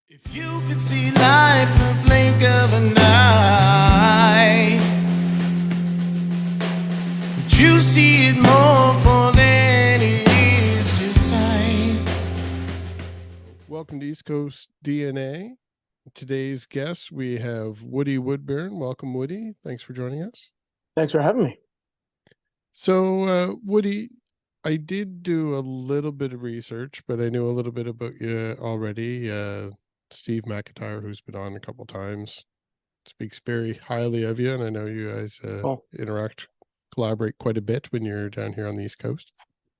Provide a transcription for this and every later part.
If you could see life in a blink of an eye, would you see it more for than it is inside? Welcome to East Coast DNA. Today's guest, we have Woody Woodburn. Welcome, Woody. Thanks for joining us. Thanks for having me. So, Woody, I did do a little bit of research, but I knew a little bit about you already. Steve McIntyre, who's been on a couple times, speaks very highly of you, and I know you guys collaborate quite a bit when you're down here on the East Coast.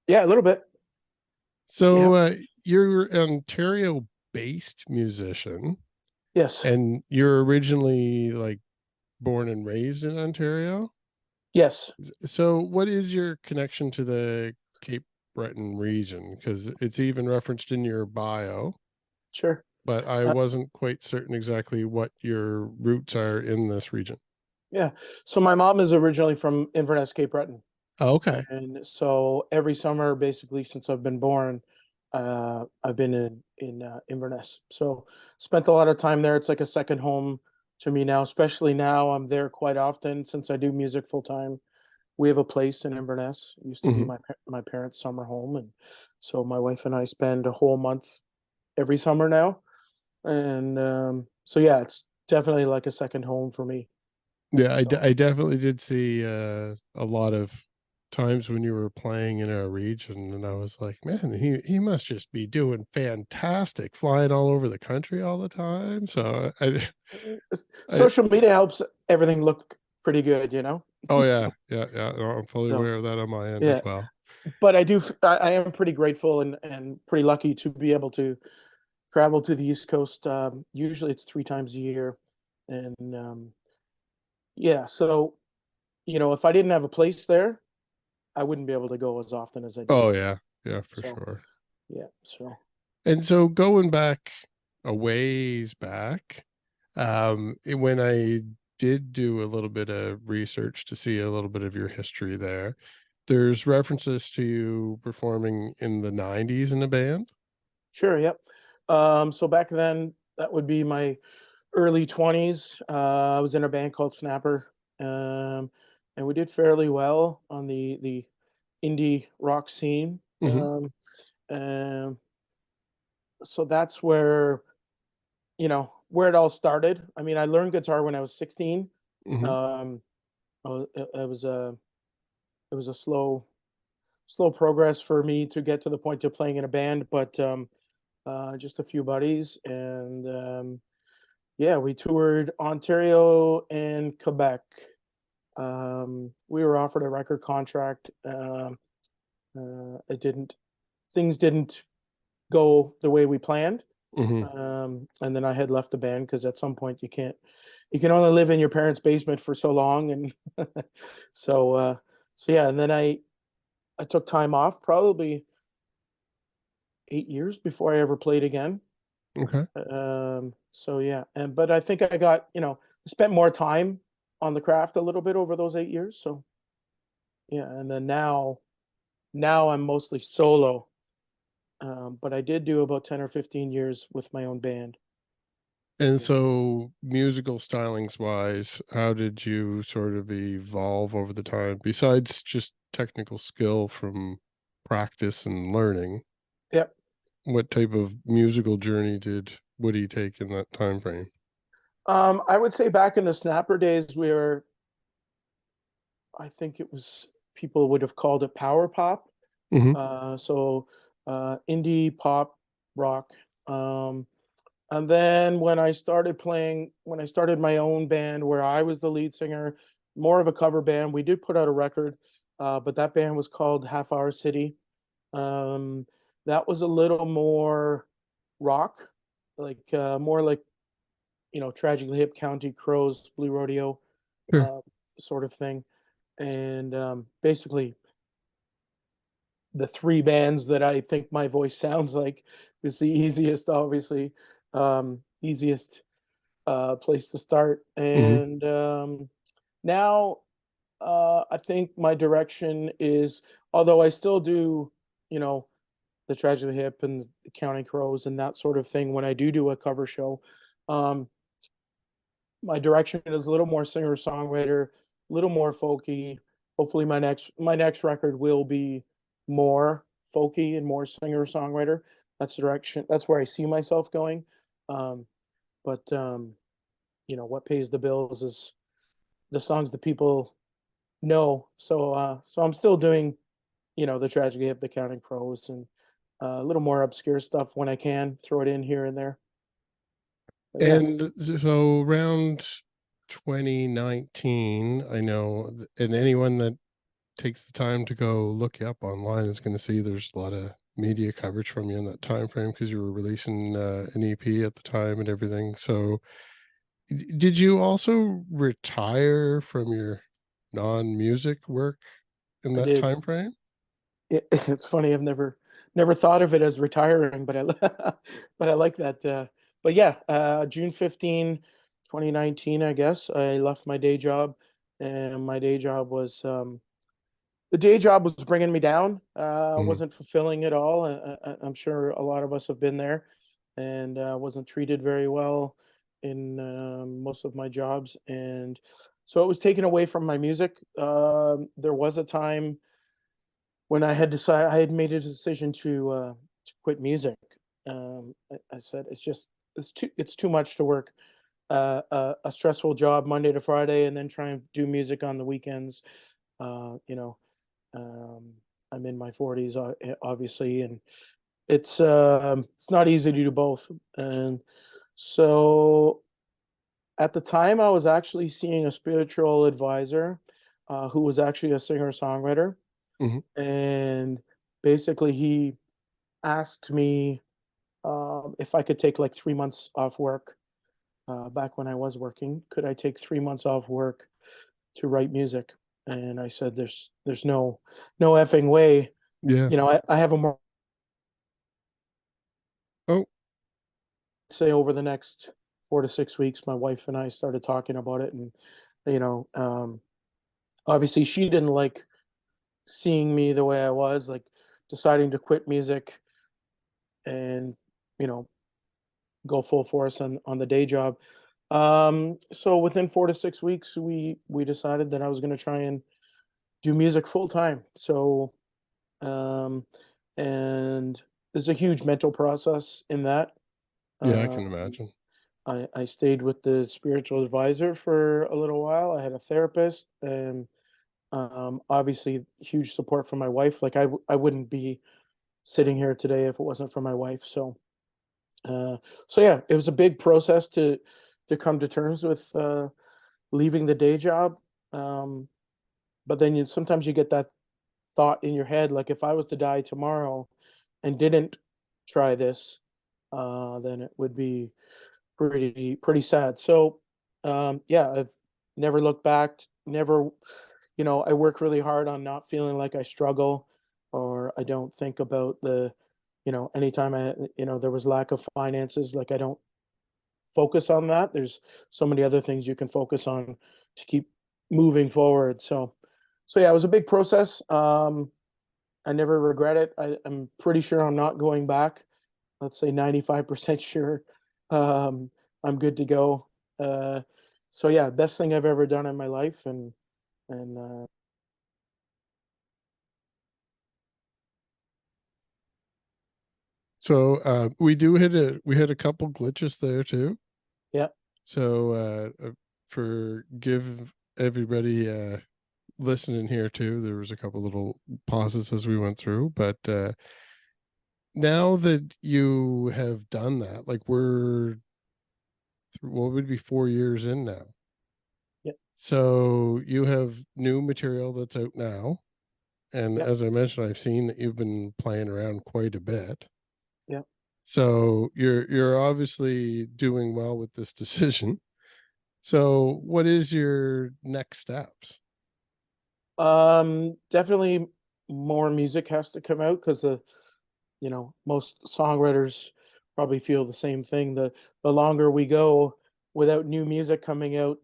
Yeah, a little bit. So, you're an Ontario-based musician. Yes. And you're originally born and raised in Ontario? Yes. So what is your connection to the Cape Breton region? Because it's even referenced in your bio. Sure. But I wasn't quite certain exactly what your roots are in this region. Yeah. So my mom is originally from Inverness, Cape Breton. Oh, okay. And so every summer, basically since I've been born, I've been in Inverness. So spent a lot of time there. It's like a second home to me now, especially now I'm there quite often since I do music full time. We have a place in Inverness. It used to be my parents' summer home. And so my wife and I spend a whole month every summer now. And so, yeah, it's definitely like a second home for me. Yeah, So, I definitely did see a lot of times when you were playing in our region, and I was like, man, he must just be doing fantastic, flying all over the country all the time. So social media helps everything look pretty good, you know? Oh yeah. No, I'm fully So, aware of that on my end yeah. as well. But I am pretty grateful and pretty lucky to be able to travel to the East Coast. Usually it's 3 times a year. And yeah, so, if I didn't have a place there, I wouldn't be able to go as often as I do. Oh yeah, for So, sure. yeah, so. And so going back a ways back, when I did do a little bit of research to see a little bit of your history there, there's references to you performing in the 90s in a band. Sure, yep. So back then, that would be my early 20s. I was in a band called Snapper, and we did fairly well on the indie rock scene. Mm-hmm. And so that's where it all started. I mean, I learned guitar when I was 16. Mm-hmm. Um, it was a slow progress for me to get to the point of playing in a band, but just a few buddies, and yeah, we toured Ontario and Quebec. We were offered a record contract. Things didn't go the way we planned. Mm-hmm. And then I had left the band because at some point you can only live in your parents' basement for so long. And so yeah, and then I took time off, probably 8 years before I ever played again. Okay. So yeah, but I think I got, spent more time on the craft a little bit over those 8 years. So yeah, and then now I'm mostly solo. But I did do about 10 or 15 years with my own band. And so musical stylings wise, how did you sort of evolve over the time besides just technical skill from practice and learning? Yep. What type of musical journey did Woody take in that time frame? I would say back in the Snapper days, I think it was, people would have called it power pop. Mm-hmm. So indie pop rock. And then when I started my own band where I was the lead singer, more of a cover band, we did put out a record, but that band was called Half Hour City. Um, that was a little more rock, more like, Tragically Hip, County Crows, Blue Rodeo, Sure. uh, sort of thing. And basically, the three bands that I think my voice sounds like is the easiest, obviously, easiest place to start. Mm-hmm. And now I think my direction is, although I still do, you know, the Tragedy Hip and the Counting Crows and that sort of thing when I do a cover show. Um, my direction is a little more singer songwriter, a little more folky. Hopefully, my next record will be more folky and more singer songwriter. That's the direction. That's where I see myself going. Um, but what pays the bills is the songs that people know. So I'm still doing, the Tragedy Hip, the Counting Crows, and a little more obscure stuff when I can throw it in here and there. But yeah, And so around 2019, I know, and anyone that takes the time to go look you up online is going to see there's a lot of media coverage from you in that time frame because you were releasing an EP at the time and everything. So did you also retire from your non-music work in I that did. time frame? It's funny. I've never thought of it as retiring, but I but I like that. But yeah, June 15, 2019, I guess I left my day job, and my day job was the day job was bringing me down. Mhm. Wasn't fulfilling at all. I'm sure a lot of us have been there, and wasn't treated very well in most of my jobs, and so it was taken away from my music. There was a time when I had made a decision to quit music. I said it's too much to work a stressful job Monday to Friday and then try and do music on the weekends. Uh, you know, um, I'm in my 40s, obviously, and it's not easy to do both. And so at the time, I was actually seeing a spiritual advisor who was actually a singer songwriter, Mhm. and basically he asked me if I could take like 3 months off work. Back when I was working, could I take 3 months off work to write music? And I said, "There's no effing way." Yeah. I have a more Oh, say over the next 4 to 6 weeks. My wife and I started talking about it, and you know, um, obviously she didn't like seeing me the way I was, like deciding to quit music and you know go full force on the day job. So within 4 to 6 weeks, we decided that I was going to try and do music full time. So um, and there's a huge mental process in that. yeah, I Uh, can imagine. I stayed with the spiritual advisor for a little while. I had a therapist, and obviously huge support from my wife. Like I wouldn't be sitting here today if it wasn't for my wife. Uh, so yeah, it was a big process to come to terms with leaving the day job. Um, but then sometimes you get that thought in your head, like if I was to die tomorrow and didn't try this, then it would be pretty sad. So yeah, I've never looked back. Never, I work really hard on not feeling like I struggle or I don't think about anytime there was lack of finances, like I don't focus on that. There's so many other things you can focus on to keep moving forward. So yeah, it was a big process. I never regret it. I'm pretty sure I'm not going back. Let's say 95% sure. Um, I'm good to go. Uh, so yeah, best thing I've ever done in my life, and So we had a couple glitches there too. yeah, So forgive everybody listening here too. There was a couple little pauses as we went through, but now that you have done that, like what would be 4 years in now? yeah, So you have new material that's out now, and yeah, as I mentioned, I've seen that you've been playing around quite a bit. yeah. So you're obviously doing well with this decision. So what is your next steps? Definitely more music has to come out because most songwriters probably feel the same thing. The longer we go without new music coming out,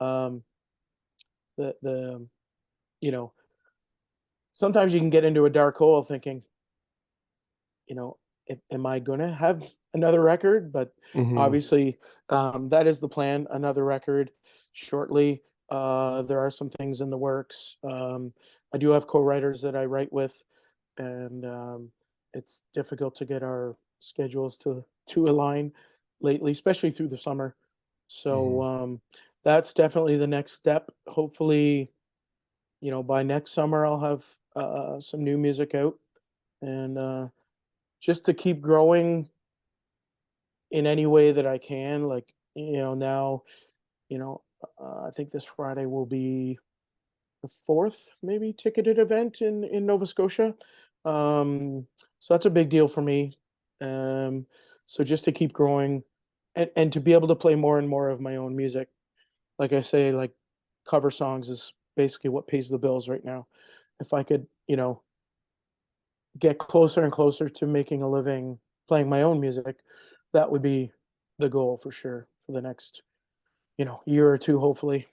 um, the you know, sometimes you can get into a dark hole thinking, am I gonna have another record? But Hmm. obviously, that is the plan. Another record shortly. There are some things in the works. I do have co-writers that I write with, and it's difficult to get our schedules to align lately, especially through the summer. So Hmm. that's definitely the next step. Hopefully, by next summer I'll have some new music out, and just to keep growing in any way that I can. Like, now, you know, I think this Friday will be the fourth, maybe, ticketed event in Nova Scotia. So that's a big deal for me. Um, so just to keep growing, and to be able to play more and more of my own music. Like I say, like, cover songs is basically what pays the bills right now. If I could, get closer and closer to making a living playing my own music, that would be the goal for sure for the next, year or two, hopefully.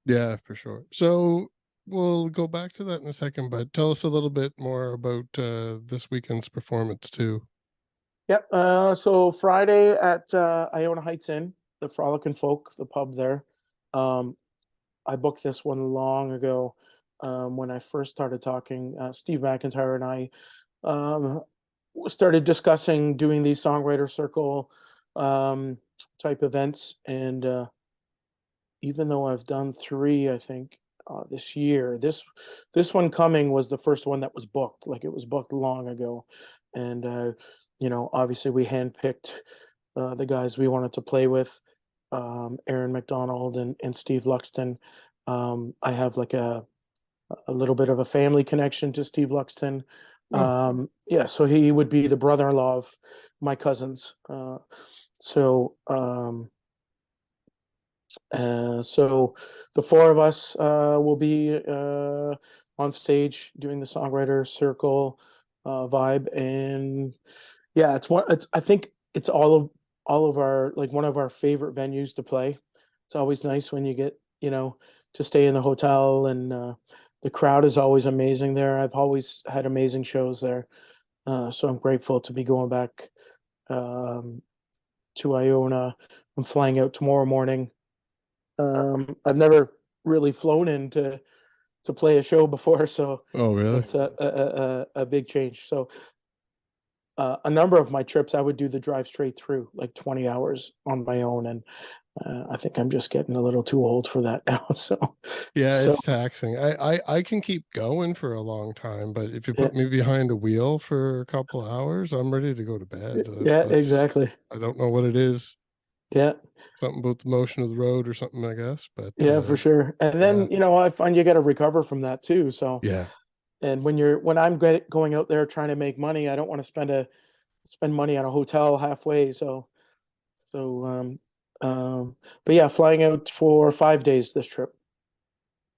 Yeah, for sure. So we'll go back to that in a second, but tell us a little bit more about this weekend's performance too. Yep. So Friday at Iona Heights Inn, the Frolic and Folk, the pub there. Um, I booked this one long ago, when I first started talking. Steve McIntyre and I um, started discussing doing these songwriter circle um, type events, and even though I've done three, I think, this year, this one coming was the first one that was booked. Like, it was booked long ago, and obviously we handpicked the guys we wanted to play with, Aaron McDonald and Steve Luxton. I have like a little bit of a family connection to Steve Luxton. Oh, Yeah, so he would be the brother-in-law of my cousins. So so the four of us will be on stage doing the songwriter circle vibe, and yeah, it's I think it's all of our, like, one of our favorite venues to play. It's always nice when you get, to stay in the hotel, and the crowd is always amazing there. I've always had amazing shows there, so I'm grateful to be going back um, to Iona. I'm flying out tomorrow morning. I've never really flown in to play a show before, so oh, really? that's a big change. So a number of my trips, I would do the drive straight through, like 20 hours on my own, and I think I'm just getting a little too old for that now. Yeah, So it's taxing. I can keep going for a long time, but if you yeah, put me behind a wheel for a couple of hours, I'm ready to go to bed. yeah, That's exactly. I don't know what it is. Yeah, Something about the motion of the road or something, I guess. But yeah, for sure. And yeah, then, I find you got to recover from that too. So, yeah, and when I'm going out there trying to make money, I don't want to spend money on a hotel halfway. So, but yeah, flying out for 5 days this trip.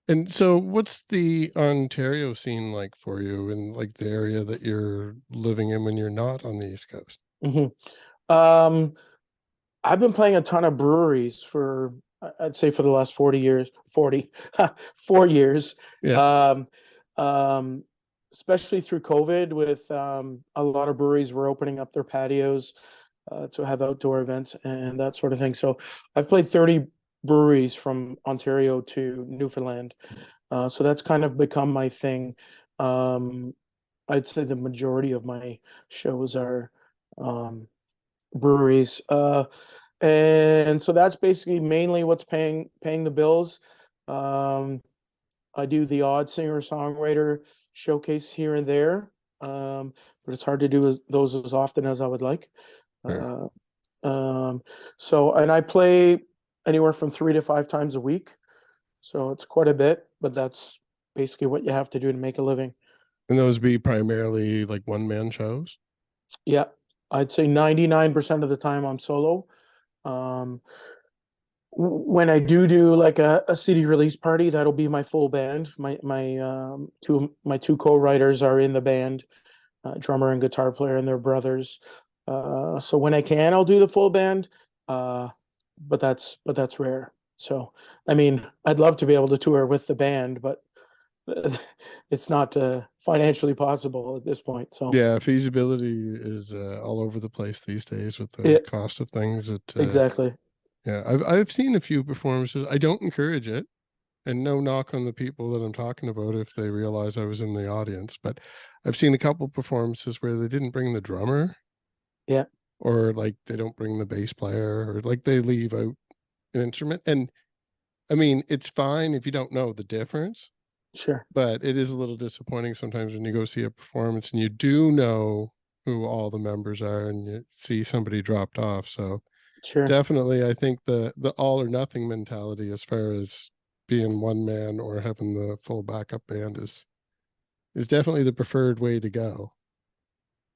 And so, what's the Ontario scene like for you in like the area that you're living in when you're not on the East Coast? Hmm. Um, I've been playing a ton of breweries for, I'd say, for the last 40 years, 40, 4 years. Yeah, Um, um, Especially through COVID, with a lot of breweries were opening up their patios to have outdoor events and that sort of thing. So I've played 30 breweries from Ontario to Newfoundland. So that's kind of become my thing. Um, I'd say the majority of my shows are um, breweries. And so that's basically mainly what's paying the bills. Um, I do the odd singer-songwriter showcase here and there, but it's hard to do those as often as I would like. fair. Uh, um, and I play anywhere from 3 to 5 times a week, so it's quite a bit, but that's basically what you have to do to make a living. And those be primarily like one man shows? Yeah, I'd say 99% of the time I'm solo. Um, when I do like a CD release party, that'll be my full band. My two co-writers are in the band, drummer and guitar player, and they're brothers. So when I can, I'll do the full band. Uh, but that's rare. So I mean, I'd love to be able to tour with the band, but it's not financially possible at this point. So Yeah, feasibility is all over the place these days with the yeah, cost of things. exactly. Yeah, I've seen a few performances. I don't encourage it, and no knock on the people that I'm talking about if they realize I was in the audience, but I've seen a couple performances where they didn't bring the drummer, Yeah, or like they don't bring the bass player, or like they leave out an instrument. And I mean, it's fine if you don't know the difference, sure, but it is a little disappointing sometimes when you go see a performance and you do know who all the members are and you see somebody dropped off. So sure. definitely, I think the all or nothing mentality as far as being one man or having the full backup band is definitely the preferred way to go.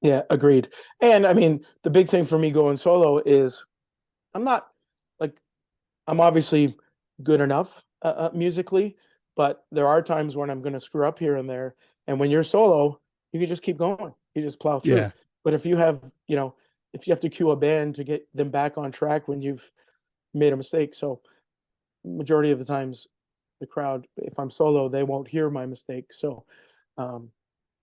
Yeah, agreed. And I mean, the big thing for me going solo is I'm not like I'm obviously good enough musically, but there are times when I'm going to screw up here and there. And when you're solo, you can just keep going. You just plow through. Yeah. But if you have, if you have to cue a band to get them back on track when you've made a mistake, so majority of the times, the crowd, if I'm solo, they won't hear my mistake. So, um,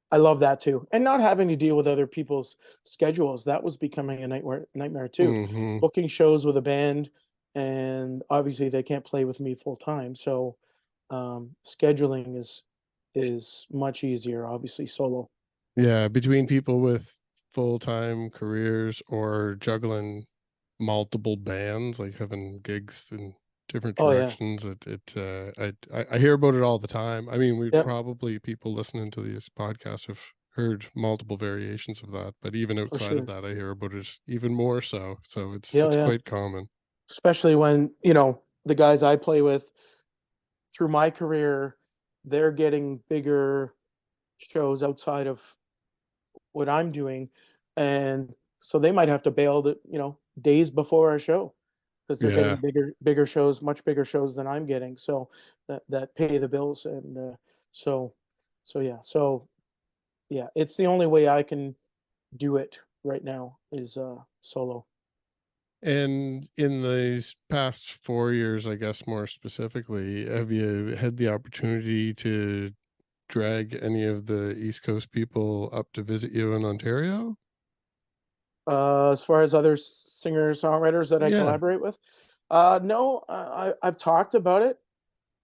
I love that too. And not having to deal with other people's schedules, that was becoming a nightmare too. Hmm. Booking shows with a band, and obviously they can't play with me full time. So scheduling is much easier, obviously solo. Yeah, between people with full-time careers or juggling multiple bands, like having gigs in different Oh yeah. directions, I hear about it all the time. I mean, we Yep, probably people listening to these podcasts have heard multiple variations of that, but even for outside of sure. that, I hear about it even more so. So Yeah, it's yeah. quite common. Especially when, the guys I play with through my career, they're getting bigger shows outside of what I'm doing, and so they might have to bail days before a show because they're getting Yeah. bigger shows, much bigger shows than I'm getting. So that pay the bills, and so so yeah, it's the only way I can do it right now is solo. And in these past 4 years, I guess more specifically, have you had the opportunity to drag any of the East Coast people up to visit you in Ontario? As far as other singer songwriters that I Yeah. collaborate with, no, I've talked about it.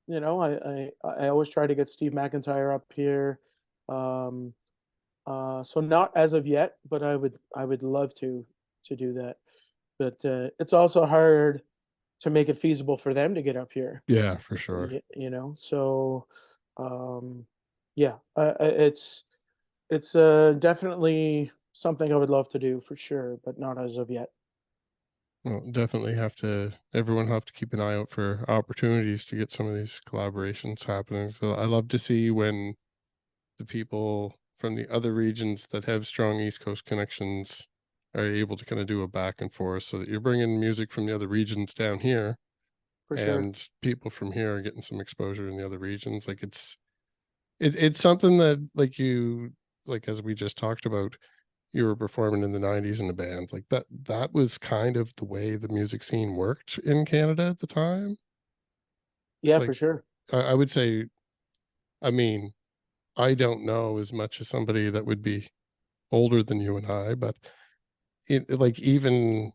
I always try to get Steve McIntyre up here. Um, so not as of yet, but I would love to do that. But it's also hard to make it feasible for them to get up here. Yeah, for sure. So yeah, it's definitely something I would love to do for sure, but not as of yet. Well, definitely everyone have to keep an eye out for opportunities to get some of these collaborations happening. So I love to see when the people from the other regions that have strong East Coast connections are able to kind of do a back and forth so that you're bringing music from the other regions down here For sure. and people from here are getting some exposure in the other regions. Like it's something that like as we just talked about, you were performing in the 90s in a band like that was kind of the way the music scene worked in Canada at the time. Yeah, for Like sure. I would say, I mean, I don't know as much as somebody that would be older than you and I, but like even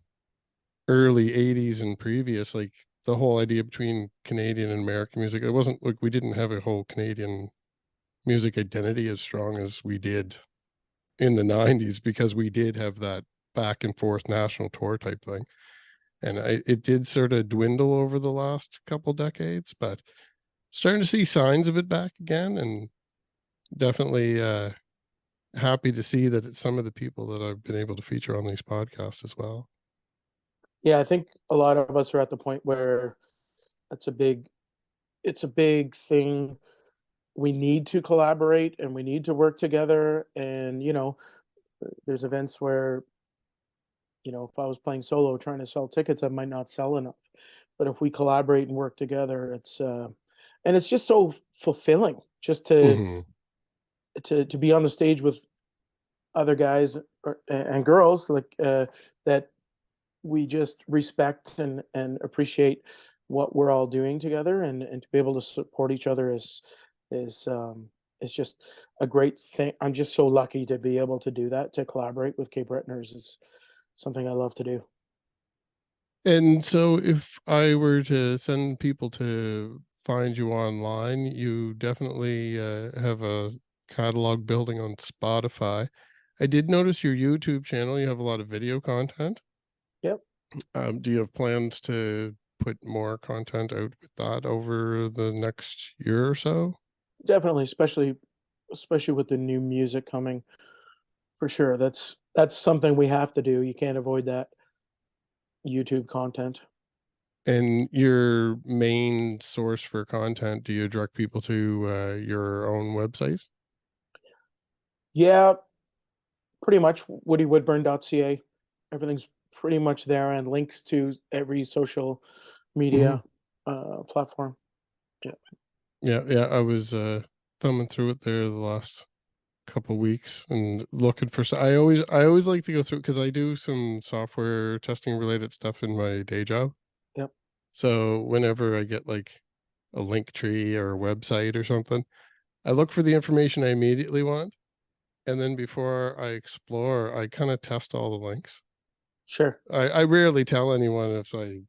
early 80s and previous, like the whole idea between Canadian and American music, it wasn't like we didn't have a whole Canadian music identity as strong as we did in the 90s because we did have that back and forth national tour type thing. And it did sort of dwindle over the last couple decades, but starting to see signs of it back again, and definitely happy to see that it's some of the people that I've been able to feature on these podcasts as well. Yeah, I think a lot of us are at the point where it's a big it's a big thing. We need to collaborate and we need to work together. And there's events where if I was playing solo trying to sell tickets, I might not sell enough. But if we collaborate and work together, it's just so fulfilling just to Hmm. to be on the stage with other guys and girls like that we just respect and appreciate what we're all doing together, and to be able to support each other is just a great thing. I'm just so lucky to be able to do that, to collaborate with Cape Bretoners is something I love to do. And so if I were to send people to find you online, you definitely have a catalog building on Spotify. I did notice your YouTube channel, you have a lot of video content. Yep, Do you have plans to put more content out with that over the next year or so? definitely, especially with the new music coming, for sure. That's something we have to do. You can't avoid that YouTube content. And your main source for content, do you direct people to your own website? Yeah, pretty much woodywoodburn.ca. Everything's pretty much there and links to every social Mhm. media platform. Yeah. Yeah, yeah, I was thumbing through it there the last couple weeks and looking for I always like to go through because I do some software testing related stuff in my day job. Yep. So whenever I get like a link tree or a website or something, I look for the information I immediately want. And then before I explore, I kind of test all the links. Sure. I rarely tell anyone if I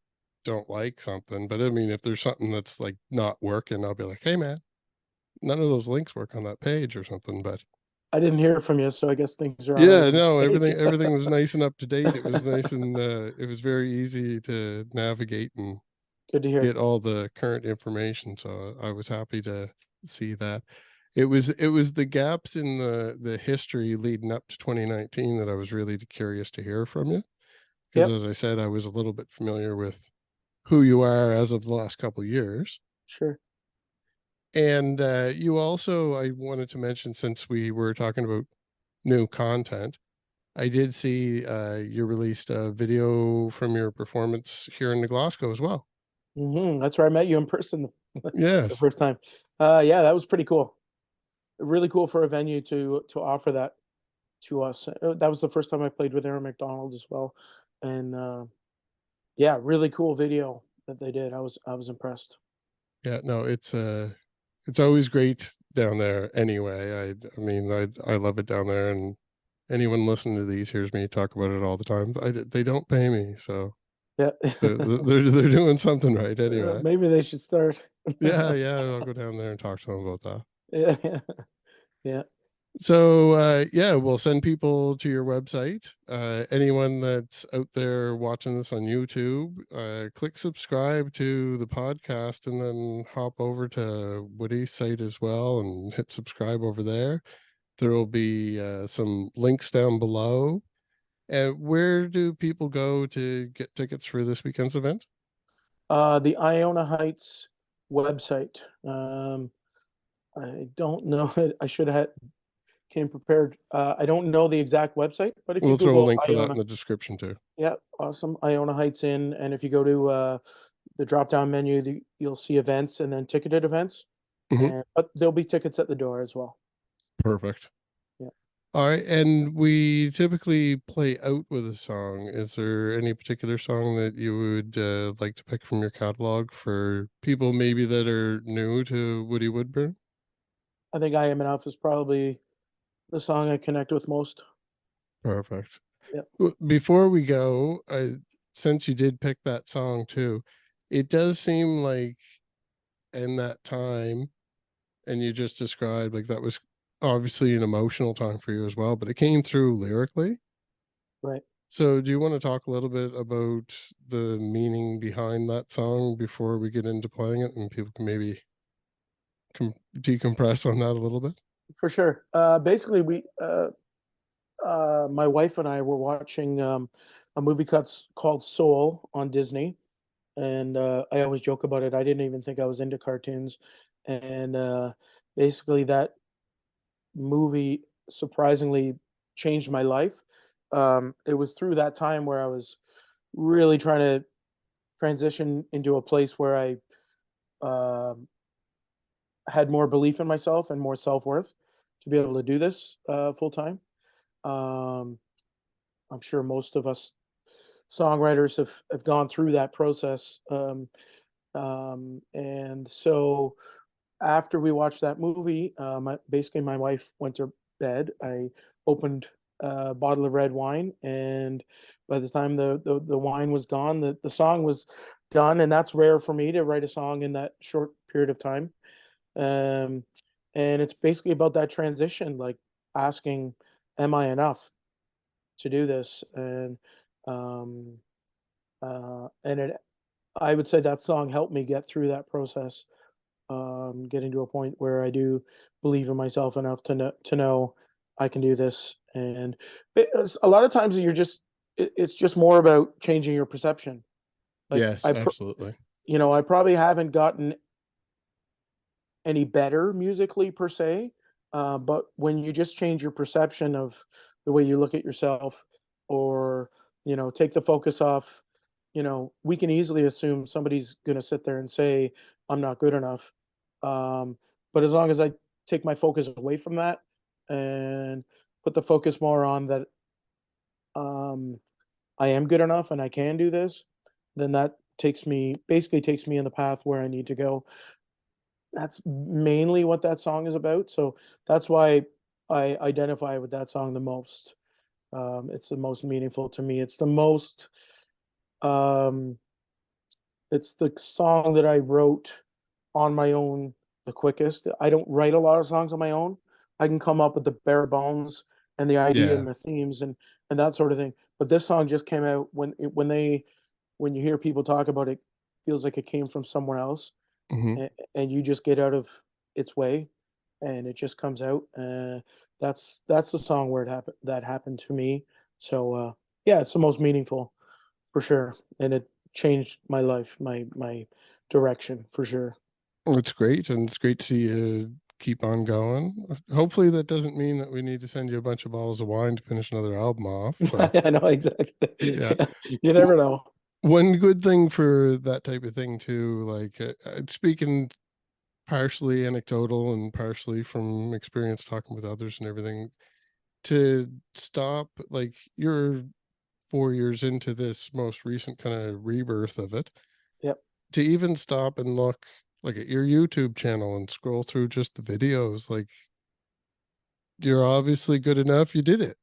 don't like something, but I mean, if there's something that's like not working, I'll be like, hey man, none of those links work on that page or something. But I didn't hear from you, so I guess things are all right yeah, on no, that page. everything was nice and up to date. It was nice and it was very easy to navigate and Good to hear. get all the current information. So I was happy to see that. It was the gaps in the history leading up to 2019 that I was really curious to hear from you. Because Yep. as I said, I was a little bit familiar with who you are as of the last couple of years. Sure. And you also, I wanted to mention, since we were talking about new content, I did see you released a video from your performance here in Glasgow as well. That's where I met you in person the Yes. first time. Yeah, that was pretty cool. Really cool for a venue to offer that to us. That was the first time I played with Aaron McDonald as well, and yeah, really cool video that they did. I was impressed. Yeah, no, it's always great down there anyway. I mean, I love it down there, and anyone listening to these hears me talk about it all the time. They don't pay me, so Yeah. they're doing something right anyway. Maybe they should start. Yeah, yeah, I'll go down there and talk to them about that. Yeah, yeah, yeah. So yeah, we'll send people to your website. Anyone that's out there watching this on YouTube, click subscribe to the podcast and then hop over to Woody's site as well and hit subscribe over there. There will be some links down below. And where do people go to get tickets for this weekend's event? The Iona Heights website. I don't know it. I should have came prepared. I don't know the exact website, but if you We'll throw a Google link for that in Iona, the description too. yeah, awesome. Iona Heights Inn, and if you go to the drop down menu, you'll see events and then ticketed events, Mhm. and but there'll be tickets at the door as well. Perfect. Yeah. All right, and we typically play out with a song. Is there any particular song that you would like to pick from your catalog for people maybe that are new to Woody Woodburn? I think "I Am Enough" is probably the song I connect with most. Perfect. Yeah. Before we go, since you did pick that song too, it does seem like in that time, and you just described like that was obviously an emotional time for you as well, but it came through lyrically. Right. So, do you want to talk a little bit about the meaning behind that song before we get into playing it, and people can maybe decompress on that a little bit? For sure. Basically, my wife and I were watching a movie called Soul on Disney, and I always joke about it. I didn't even think I was into cartoons, and basically that movie surprisingly changed my life. It was through that time where I was really trying to transition into a place where I um had more belief in myself and more self worth to be able to do this full time. Um, I'm sure most of us songwriters have gone through that process. And so after we watched that movie, basically my wife went to bed. I opened a bottle of red wine, and by the time the wine was gone, the song was done, and that's rare for me to write a song in that short period of time. Um, and it's basically about that transition, like asking, "Am I enough to do this?" Um, and I would say that song helped me get through that process, getting to a point where I do believe in myself enough to know I can do this. And a lot of times it's just more about changing your perception. Like Yes, absolutely. I probably haven't gotten any better musically per se, but when you just change your perception of the way you look at yourself, or take the focus off, we can easily assume somebody's going to sit there and say I'm not good enough, but as long as I take my focus away from that and put the focus more on that, um, I am good enough and I can do this, then that basically takes me in the path where I need to go. That's mainly what that song is about, so that's why I identify with that song the most. It's the most meaningful to me. Um, it's the song that I wrote on my own the quickest. I don't write a lot of songs on my own. I can come up with the bare bones and the idea Yeah. and the themes and that sort of thing. But this song just came out when you hear people talk about it, feels like it came from somewhere else, Hmm. and you just get out of its way, and it just comes out. That's the song where that happened to me. So yeah, it's the most meaningful for sure, and it changed my life, my direction for sure. It's great, and it's great to see you keep on going. Hopefully, that doesn't mean that we need to send you a bunch of bottles of wine to finish another album off. But I know exactly. yeah, You never know. one good thing for that type of thing too, like speaking partially anecdotal and partially from experience talking with others and everything, to stop, like you're 4 years into this most recent kind of rebirth of it, Yep, to even stop and look like at your YouTube channel and scroll through just the videos, like you're obviously good enough. You did it.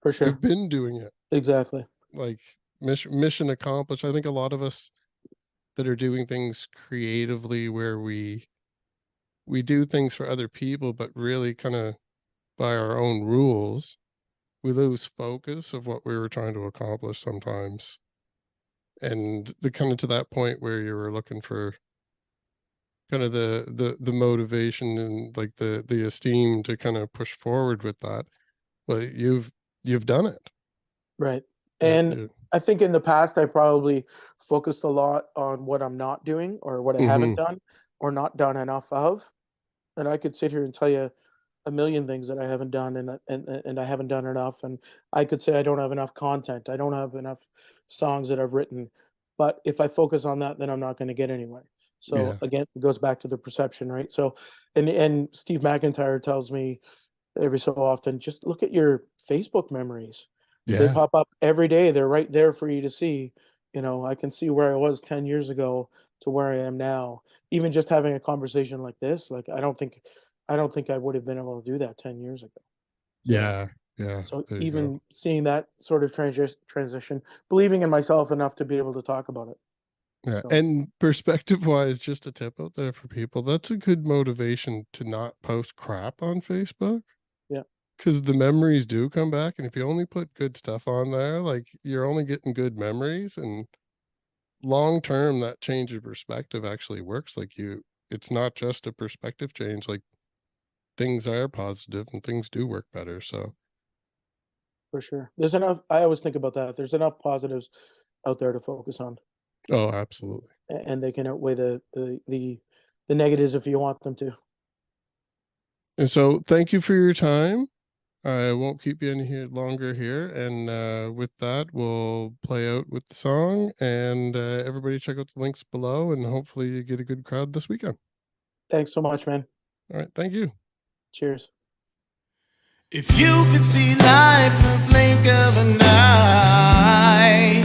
for sure. You've been doing it. Exactly. Like mission accomplished. I think a lot of us that are doing things creatively where we do things for other people, but really kind of by our own rules, we lose focus of what we were trying to accomplish sometimes. And the kind of to that point where you were looking for kind of the motivation and like the esteem to kind of push forward with that. But you've done it. Right. Yeah, And yeah. I think in the past, I probably focused a lot on what I'm not doing or what I haven't Hmm. done or not done enough of. And I could sit here and tell you a million things that I haven't done, and I haven't done enough. And I could say I don't have enough content. I don't have enough songs that I've written. But if I focus on that, then I'm not going to get anywhere. So Yeah. again, it goes back to the perception, right? So, and Steve McIntyre tells me every so often, just look at your Facebook memories. They Yeah. pop up every day. They're right there for you to see. I can see where I was 10 years ago to where I am now. Even just having a conversation like this, like I don't think I would have been able to do that 10 years ago. So Yeah. Yeah. so There you go. even seeing that sort of transition, believing in myself enough to be able to talk about it. Yeah. So And perspective wise, just a tip out there for people, that's a good motivation to not post crap on Facebook. yeah, Because the memories do come back. And if you only put good stuff on there, like you're only getting good memories. And long term, that change of perspective actually works. Like it's not just a perspective change. Like things are positive and things do work better. So, for sure. There's enough. I always think about that. There's enough positives out there to focus on, oh, absolutely. and they can outweigh the negatives if you want them to. And so thank you for your time. I won't keep you in here longer here. And with that, we'll play out with the song, and everybody check out the links below, and hopefully you get a good crowd this weekend. Thanks so much, man. All right. Thank you. Cheers. If you could see life in a blink of an eye,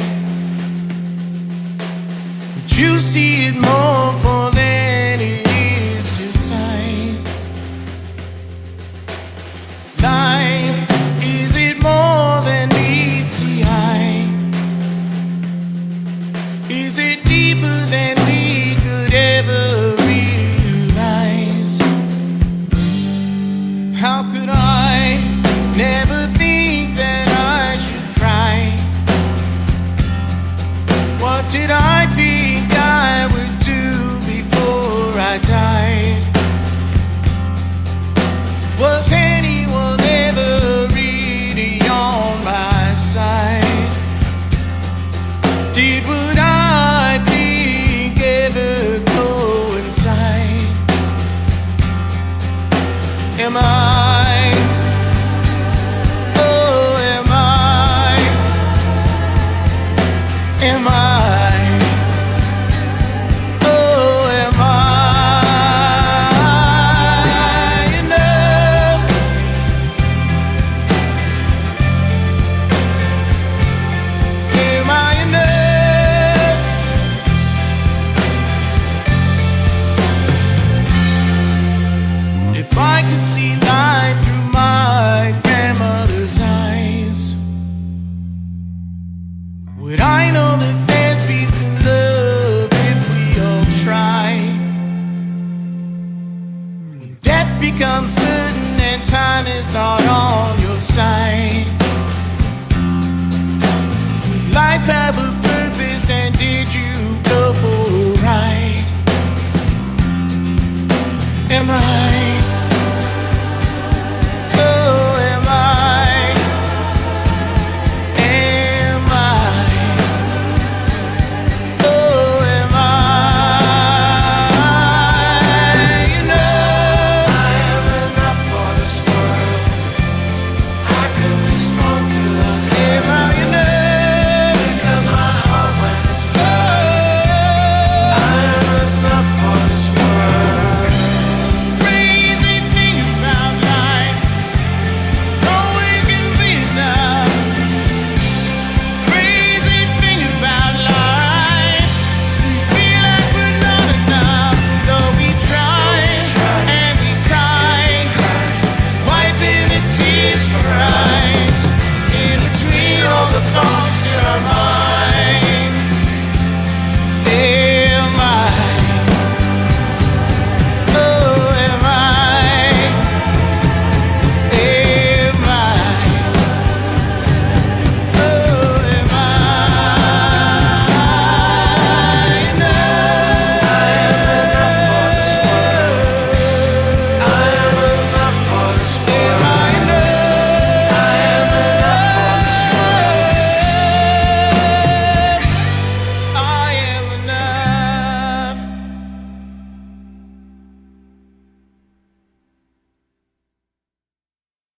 would you see it more for than it is inside? Is it deeper than we could ever realize? How could I never think that I should cry? What did I think I would do before I died? Was anyone ever really on my side? Did what I think ever coincide? Am I? Oh, am I? Am I? Oh, am I enough? Am I enough? If I could see life through my grandmother's eyes, would I know that there's peace and love if we all try? When death becomes certain and time is not on your side, would life have a purpose, and did you